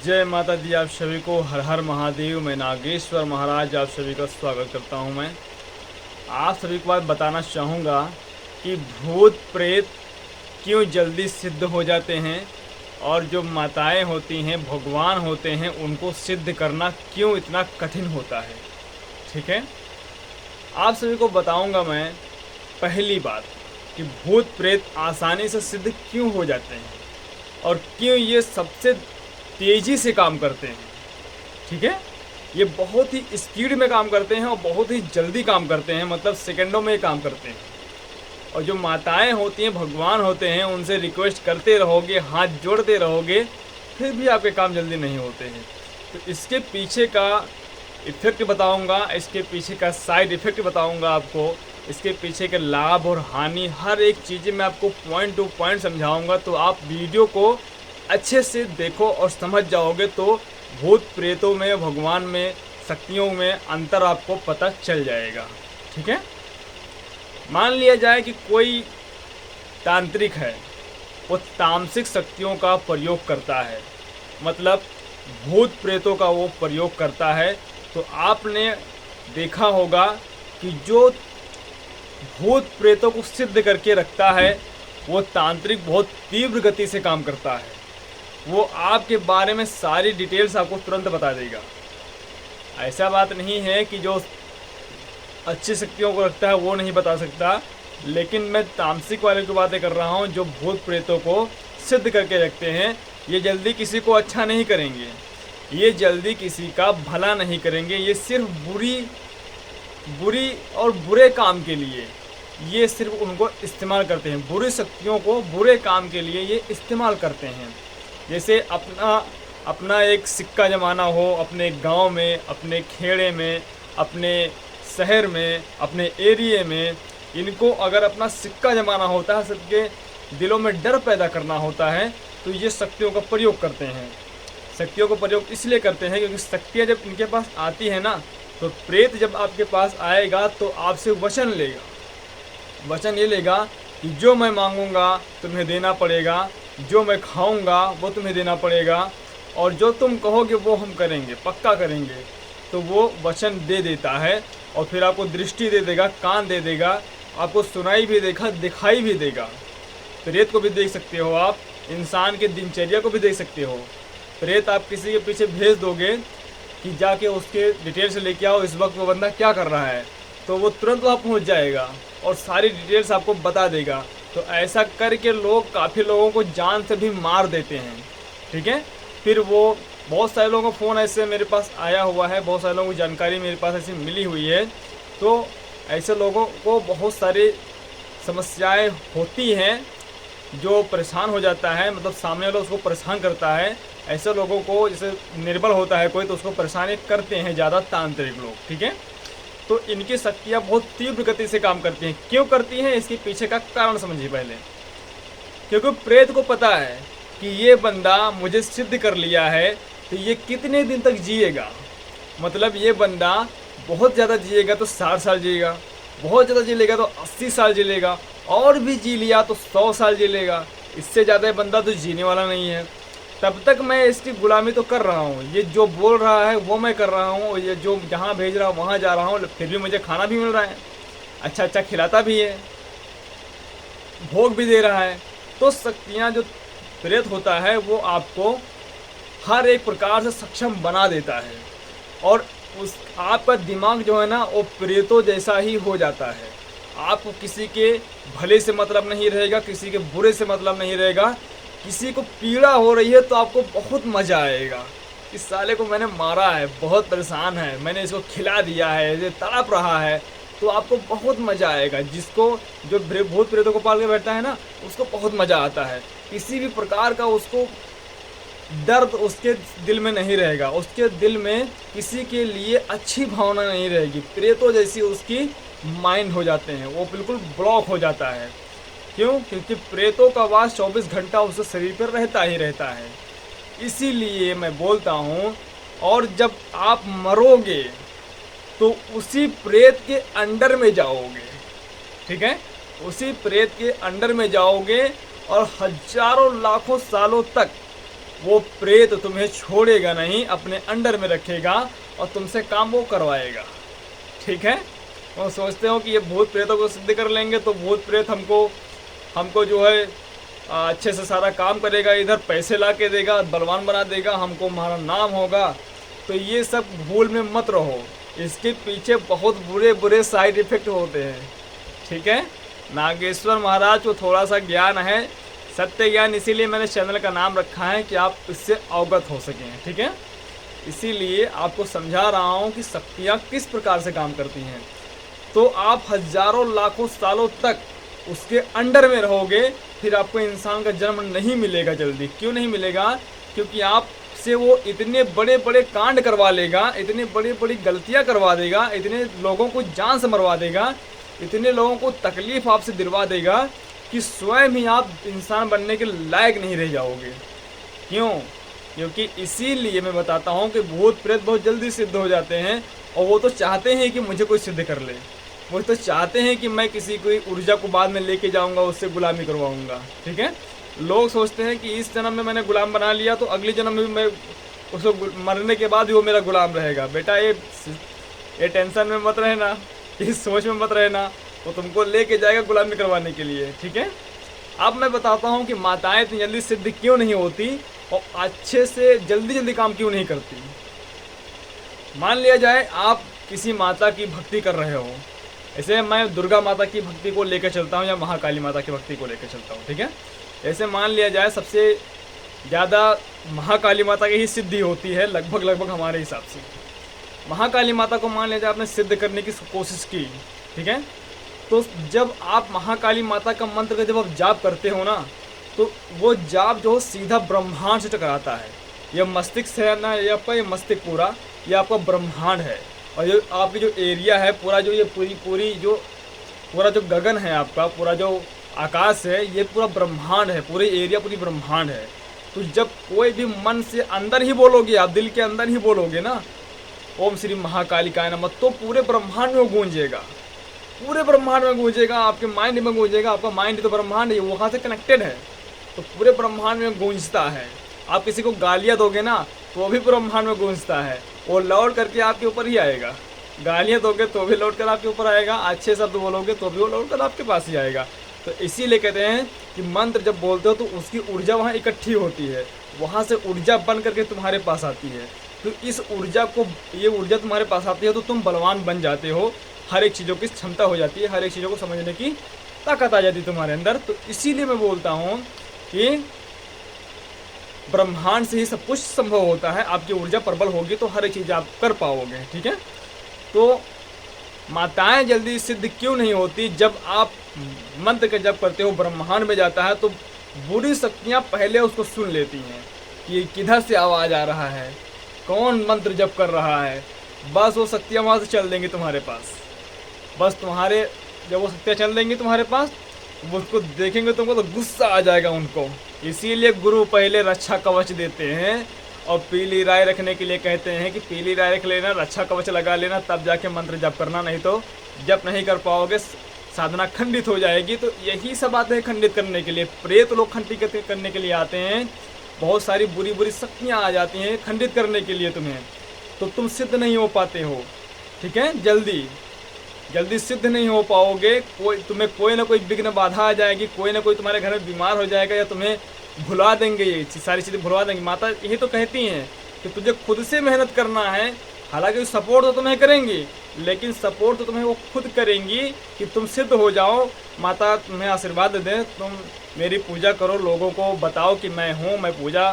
जय माता दी। आप सभी को हर हर महादेव। मैं नागेश्वर महाराज आप सभी का स्वागत करता हूं। मैं आप सभी को बात बताना चाहूँगा कि भूत प्रेत क्यों जल्दी सिद्ध हो जाते हैं और जो माताएं होती हैं, भगवान होते हैं, उनको सिद्ध करना क्यों इतना कठिन होता है। ठीक है, आप सभी को बताऊंगा मैं। पहली बात कि भूत प्रेत आसानी से सिद्ध क्यों हो जाते हैं और क्यों ये सबसे तेज़ी से काम करते हैं। ठीक है, ये बहुत ही स्पीड में काम करते हैं और बहुत ही जल्दी काम करते हैं, मतलब सेकंडों में काम करते हैं। और जो माताएं होती हैं, भगवान होते हैं, उनसे रिक्वेस्ट करते रहोगे, हाथ जोड़ते रहोगे, फिर भी आपके काम जल्दी नहीं होते हैं। तो इसके पीछे का इफ़ेक्ट बताऊंगा, इसके पीछे का साइड इफ़ेक्ट बताऊंगा आपको, इसके पीछे के लाभ और हानि, हर एक चीज़ मैं आपको पॉइंट टू पॉइंट समझाऊंगा। तो आप वीडियो को अच्छे से देखो और समझ जाओगे तो भूत प्रेतों में, भगवान में, शक्तियों में अंतर आपको पता चल जाएगा। ठीक है, मान लिया जाए कि कोई तांत्रिक है, वो तामसिक शक्तियों का प्रयोग करता है, मतलब भूत प्रेतों का वो प्रयोग करता है। तो आपने देखा होगा कि जो भूत प्रेतों को सिद्ध करके रखता है, वो तांत्रिक बहुत तीव्र गति से काम करता है। वो आपके बारे में सारी डिटेल्स आपको तुरंत बता देगा। ऐसा बात नहीं है कि जो अच्छी शक्तियों को रखता है वो नहीं बता सकता, लेकिन मैं तामसिक वाले की बातें कर रहा हूँ। जो भूत प्रेतों को सिद्ध करके रखते हैं, ये जल्दी किसी को अच्छा नहीं करेंगे, ये जल्दी किसी का भला नहीं करेंगे। ये सिर्फ बुरी और बुरे काम के लिए ये सिर्फ उनको इस्तेमाल करते हैं। बुरी शक्तियों को बुरे काम के लिए ये इस्तेमाल करते हैं। जैसे अपना एक सिक्का जमाना हो, अपने गांव में, अपने खेड़े में, अपने शहर में, अपने एरिए में, इनको अगर अपना सिक्का जमाना होता है, सबके दिलों में डर पैदा करना होता है, तो ये शक्तियों का प्रयोग करते हैं। शक्तियों का प्रयोग इसलिए करते हैं क्योंकि शक्तियाँ जब इनके पास आती है ना, तो प्रेत जब आपके पास आएगा तो आपसे वचन लेगा। वचन ये लेगा कि जो मैं मांगूंगा तुम्हें देना पड़ेगा, जो मैं खाऊंगा वो तुम्हें देना पड़ेगा, और जो तुम कहोगे वो हम करेंगे, पक्का करेंगे। तो वो वचन दे देता है और फिर आपको दृष्टि दे देगा, कान दे देगा, आपको सुनाई भी देगा, दिखाई भी देगा। प्रेत को भी देख सकते हो आप, इंसान के दिनचर्या को भी देख सकते हो। प्रेत आप किसी के पीछे भेज दोगे कि जाके उसके डिटेल्स लेके आओ, इस वक्त वो बंदा क्या कर रहा है, तो वो तुरंत वहाँ पहुँच जाएगा और सारी डिटेल्स आपको बता देगा। तो ऐसा करके लोग काफ़ी लोगों को जान से भी मार देते हैं। ठीक है, फिर वो बहुत सारे लोगों का फ़ोन ऐसे मेरे पास आया हुआ है, बहुत सारे लोगों की जानकारी मेरे पास ऐसी मिली हुई है। तो ऐसे लोगों को बहुत सारी समस्याएं होती हैं, जो परेशान हो जाता है, मतलब सामने वाला उसको परेशान करता है। ऐसे लोगों को, जैसे निर्बल होता है कोई, तो उसको परेशानी करते हैं ज़्यादा तांत्रिक लोग। ठीक है, तो इनकी शक्तियाँ बहुत तीव्र गति से काम करती हैं। क्यों करती हैं, इसके पीछे का कारण समझिए पहले। क्योंकि प्रेत को पता है कि ये बंदा मुझे सिद्ध कर लिया है, तो ये कितने दिन तक जिएगा। मतलब ये बंदा बहुत ज़्यादा जिएगा तो 60 साल जिएगा, बहुत ज़्यादा जी लेगा तो 80 साल जी लेगा, और भी जी लिया तो 100 साल जी लेगा। इससे ज़्यादा बंदा तो जीने वाला नहीं है। तब तक मैं इसकी गुलामी तो कर रहा हूँ, ये जो बोल रहा है वो मैं कर रहा हूँ, ये जो जहाँ भेज रहा हूँ वहाँ जा रहा हूँ, फिर भी मुझे खाना भी मिल रहा है, अच्छा अच्छा खिलाता भी है, भोग भी दे रहा है। तो शक्तियाँ, जो प्रेत होता है वो आपको हर एक प्रकार से सक्षम बना देता है, और उस आपका दिमाग जो है ना, वो प्रेतों जैसा ही हो जाता है। आपको किसी के भले से मतलब नहीं रहेगा, किसी के बुरे से मतलब नहीं रहेगा। किसी को पीड़ा हो रही है तो आपको बहुत मज़ा आएगा, इस साले को मैंने मारा है, बहुत परेशान है, मैंने इसको खिला दिया है, ये तड़प रहा है, तो आपको बहुत मज़ा आएगा। जिसको, जो भूत प्रेतों को पाल के बैठता है ना, उसको बहुत मज़ा आता है। किसी भी प्रकार का उसको दर्द उसके दिल में नहीं रहेगा, उसके दिल में किसी के लिए अच्छी भावना नहीं रहेगी। प्रेतों जैसी उसकी माइंड हो जाते हैं, वो बिल्कुल ब्लॉक हो जाता है। क्यों? क्योंकि प्रेतों का वास 24 घंटा उसके शरीर पर रहता ही रहता है। इसीलिए मैं बोलता हूँ, और जब आप मरोगे तो उसी प्रेत के अंडर में जाओगे। ठीक है, उसी प्रेत के अंडर में जाओगे और हजारों लाखों सालों तक वो प्रेत तुम्हें छोड़ेगा नहीं, अपने अंडर में रखेगा और तुमसे काम वो करवाएगा। ठीक है। वो सोचते हो कि ये भूत प्रेतों को सिद्ध कर लेंगे तो भूत प्रेत हमको जो है अच्छे से सारा काम करेगा, इधर पैसे ला के देगा, बलवान बना देगा, हमको हमारा नाम होगा। तो ये सब भूल में मत रहो, इसके पीछे बहुत बुरे बुरे साइड इफ़ेक्ट होते हैं। ठीक है। नागेश्वर महाराज को थोड़ा सा ज्ञान है, सत्य ज्ञान, इसीलिए मैंने चैनल का नाम रखा है कि आप इससे अवगत हो सकें। ठीक है। इसीलिए आपको समझा रहा हूँ कि शक्तियाँ किस प्रकार से काम करती हैं। तो आप हजारों लाखों सालों तक उसके अंडर में रहोगे, फिर आपको इंसान का जन्म नहीं मिलेगा जल्दी। क्यों नहीं मिलेगा? क्योंकि आपसे वो इतने बड़े बड़े कांड करवा लेगा, इतने बड़ी बड़ी गलतियाँ करवा देगा, इतने लोगों को जान से मरवा देगा, इतने लोगों को तकलीफ़ आपसे दिलवा देगा कि स्वयं ही आप इंसान बनने के लायक नहीं रह जाओगे। क्यों? क्योंकि इसीलिए मैं बताता हूँ कि भूत प्रेत बहुत जल्दी सिद्ध हो जाते हैं, और वो तो चाहते हैं कि मुझे कोई सिद्ध कर ले, वो तो चाहते हैं कि मैं किसी कोई ऊर्जा को बाद में लेके जाऊंगा, उससे गुलामी करवाऊंगा। ठीक है। लोग सोचते हैं कि इस जन्म में मैंने गुलाम बना लिया तो अगले जन्म में मैं उसको मरने के बाद भी वो मेरा गुलाम रहेगा। बेटा ये टेंशन में मत रहना, इस सोच में मत रहना, वो तुमको लेके जाएगा गुलामी करवाने के लिए। ठीक है। अब मैं बताता हूँ कि माताएं इतनी जल्दी सिद्ध क्यों नहीं होती और अच्छे से जल्दी जल्दी काम क्यों नहीं करती। मान लिया जाए आप किसी माता की भक्ति कर रहे हो, ऐसे मैं दुर्गा माता की भक्ति को लेकर चलता हूँ या महाकाली माता की भक्ति को लेकर चलता हूँ। ठीक है। ऐसे मान लिया जाए सबसे ज़्यादा महाकाली माता की ही सिद्धि होती है, लगभग हमारे हिसाब से। महाकाली माता को मान लिया जाए आपने सिद्ध करने की कोशिश की। ठीक है। तो जब आप महाकाली माता का मंत्र का जब आप जाप करते हो ना, तो वो जाप जो सीधा ब्रह्मांड से टकराता है। यह मस्तिष्क है ना, ये आपका ये मस्तिष्क पूरा, ये आपका ब्रह्मांड है, और ये आपकी जो एरिया है पूरा, जो ये पूरा जो गगन है आपका, पूरा जो आकाश है, ये पूरा ब्रह्मांड है, पूरी एरिया पूरी ब्रह्मांड है। तो जब कोई भी मन से अंदर ही बोलोगे, आप दिल के अंदर ही बोलोगे ना, ओम श्री महाकालिकाय नमः, तो पूरे ब्रह्मांड में गूंजेगा, पूरे ब्रह्मांड में गूंजेगा, आपके माइंड में गूंजेगा। आपका माइंड तो ब्रह्मांड है, वहाँ से कनेक्टेड है, तो पूरे ब्रह्मांड में गूंजता है। आप किसी को गालियाँ दोगे ना तो वो भी ब्रह्मांड में गूंजता है, वो लौट करके आपके ऊपर ही आएगा। गालियाँ दोगे तो भी लौट कर आपके ऊपर आएगा, अच्छे शब्द बोलोगे तो भी वो लौट कर आपके पास ही आएगा। तो इसीलिए कहते हैं कि मंत्र जब बोलते हो तो उसकी ऊर्जा वहाँ इकट्ठी होती है, वहाँ से ऊर्जा बन करके तुम्हारे पास आती है। तो इस ऊर्जा को, ये ऊर्जा तुम्हारे पास आती है तो तुम बलवान बन जाते हो, हर एक चीज़ों की क्षमता हो जाती है, हर एक चीज़ों को समझने की ताकत आ जाती है तुम्हारे अंदर। तो इसीलिए मैं बोलता हूँ कि ब्रह्मांड से ही सब कुछ संभव होता है। आपकी ऊर्जा प्रबल होगी तो हर एक चीज़ आप कर पाओगे। ठीक है। तो माताएं जल्दी सिद्ध क्यों नहीं होती? जब आप मंत्र का जप करते हो, ब्रह्मांड में जाता है तो बुरी शक्तियाँ पहले उसको सुन लेती हैं कि किधर से आवाज़ आ रहा है, कौन मंत्र जप कर रहा है। बस वो शक्तियाँ वहाँ से चल देंगी तुम्हारे पास। बस तुम्हारे जब वो शक्तियाँ चल देंगी तुम्हारे पास, वो उसको देखेंगे तुमको तो गुस्सा आ जाएगा उनको। इसीलिए गुरु पहले रक्षा कवच देते हैं और पीली राय रखने के लिए कहते हैं कि पीली राय रख लेना, रक्षा कवच लगा लेना, तब जाके मंत्र जप करना, नहीं तो जप नहीं कर पाओगे, साधना खंडित हो जाएगी। तो यही सब आते हैं खंडित करने के लिए, प्रेत लोग खंडित करने के लिए आते हैं, बहुत सारी बुरी बुरी शक्तियाँ आ जाती हैं खंडित करने के लिए तुम्हें, तो तुम सिद्ध नहीं हो पाते हो। ठीक है। जल्दी सिद्ध नहीं हो पाओगे, तुम्हें कोई ना कोई विघ्न बाधा आ जाएगी, कोई ना कोई तुम्हारे घर में बीमार हो जाएगा, या तुम्हें भुला देंगे, ये सारी चीज़ें भुला देंगे। माता यही तो कहती हैं कि तुझे खुद से मेहनत करना है। हालांकि सपोर्ट तो तुम्हें करेंगी, लेकिन सपोर्ट तो तुम्हें वो खुद करेंगी कि तुम सिद्ध हो जाओ। माता तुम्हें आशीर्वाद दें, तुम मेरी पूजा करो, लोगों को बताओ कि मैं हूँ, मैं पूजा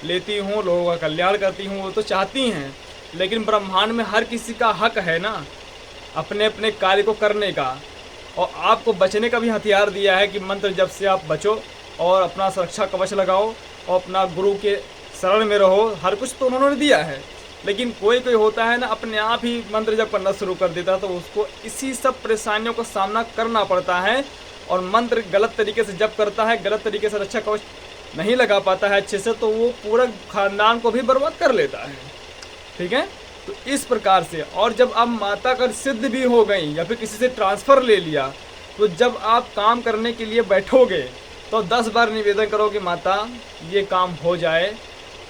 लेती हूँ, लोगों का कल्याण करती हूँ, वो तो चाहती हैं। लेकिन ब्रह्मांड में हर किसी का हक है ना अपने अपने कार्य को करने का, और आपको बचने का भी हथियार दिया है कि मंत्र जप से आप बचो और अपना सुरक्षा कवच लगाओ और अपना गुरु के शरण में रहो। हर कुछ तो उन्होंने दिया है, लेकिन कोई होता है ना अपने आप ही मंत्र जप करना शुरू कर देता है, तो उसको इसी सब परेशानियों का सामना करना पड़ता है। और मंत्र गलत तरीके से जप करता है, गलत तरीके से रक्षा कवच नहीं लगा पाता है अच्छे से, तो वो पूरा खानदान को भी बर्बाद कर लेता है। ठीक है। तो इस प्रकार से, और जब आप माता का सिद्ध भी हो गई या फिर किसी से ट्रांसफ़र ले लिया, तो जब आप काम करने के लिए बैठोगे तो 10 बार निवेदन करो कि माता ये काम हो जाए,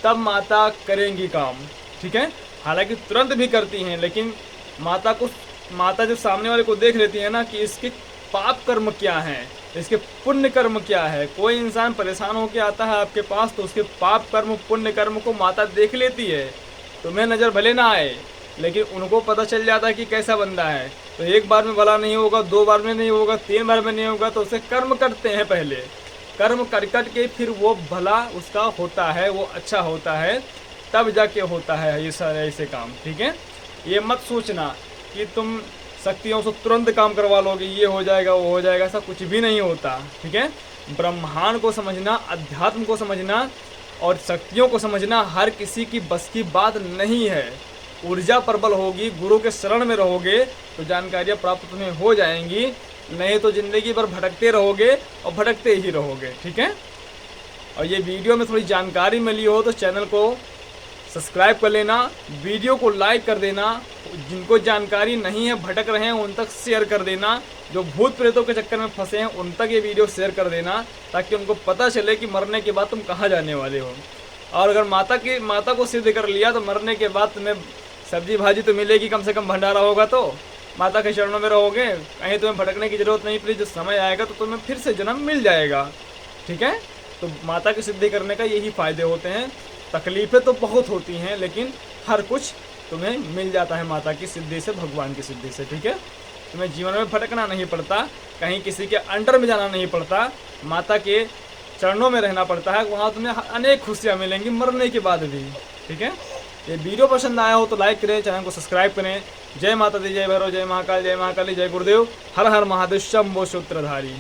तब माता करेंगी काम, ठीक है। हालांकि तुरंत भी करती हैं, लेकिन माता जब सामने वाले को देख लेती है ना कि इसके पाप कर्म क्या हैं, इसके पुण्य कर्म क्या है। कोई इंसान परेशान होकर आता है आपके पास तो उसके पाप कर्म पुण्य कर्म को माता देख लेती है। तुम्हें नज़र भले ना आए, लेकिन उनको पता चल जाता है कि कैसा बंदा है। तो एक बार में भला नहीं होगा, 2 बार में नहीं होगा, 3 बार में नहीं होगा, तो उसे कर्म करते हैं। पहले कर्म कर के फिर वो भला उसका होता है, वो अच्छा होता है, तब जाके होता है ये सारे ऐसे काम, ठीक है। ये मत सोचना कि तुम शक्तियों से तुरंत काम करवा लोगे, ये हो जाएगा वो हो जाएगा, ऐसा कुछ भी नहीं होता, ठीक है। ब्रह्मांड को समझना, अध्यात्म को समझना और शक्तियों को समझना हर किसी की बस की बात नहीं है। ऊर्जा प्रबल होगी, गुरु के शरण में रहोगे तो जानकारियाँ प्राप्त तुम्हें हो जाएंगी, नहीं तो ज़िंदगी भर भटकते रहोगे और भटकते ही रहोगे, ठीक है। और ये वीडियो में थोड़ी जानकारी मिली हो तो चैनल को सब्सक्राइब कर लेना, वीडियो को लाइक कर देना, जिनको जानकारी नहीं है भटक रहे हैं उन तक शेयर कर देना, जो भूत प्रेतों के चक्कर में फंसे हैं उन तक ये वीडियो शेयर कर देना, ताकि उनको पता चले कि मरने के बाद तुम कहाँ जाने वाले हो। और अगर माता को सिद्ध कर लिया तो मरने के बाद तुम्हें सब्जी भाजी तो मिलेगी, कम से कम भंडारा होगा, तो माता के चरणों में रहोगे, कहीं तुम्हें भटकने की ज़रूरत नहीं पड़ी। जो समय आएगा तो तुम्हें फिर से जन्म मिल जाएगा, ठीक है। तो माता की सिद्धि करने का यही फ़ायदे होते हैं। तकलीफ़ें तो बहुत होती हैं, लेकिन हर कुछ तुम्हें मिल जाता है माता की सिद्धि से, भगवान की सिद्धि से, ठीक है। तुम्हें जीवन में भटकना नहीं पड़ता, कहीं किसी के अंडर में जाना नहीं पड़ता, माता के चरणों में रहना पड़ता है। वहाँ तुम्हें अनेक खुशियाँ मिलेंगी मरने के बाद भी, ठीक है। ये वीडियो पसंद आया हो तो लाइक करें, चैनल को सब्सक्राइब करें। जय माता दी, जय भैरव, जय महाकाल, जय महाकाली, जय गुरुदेव, हर हर महादेव, शंभो सूत्रधारी।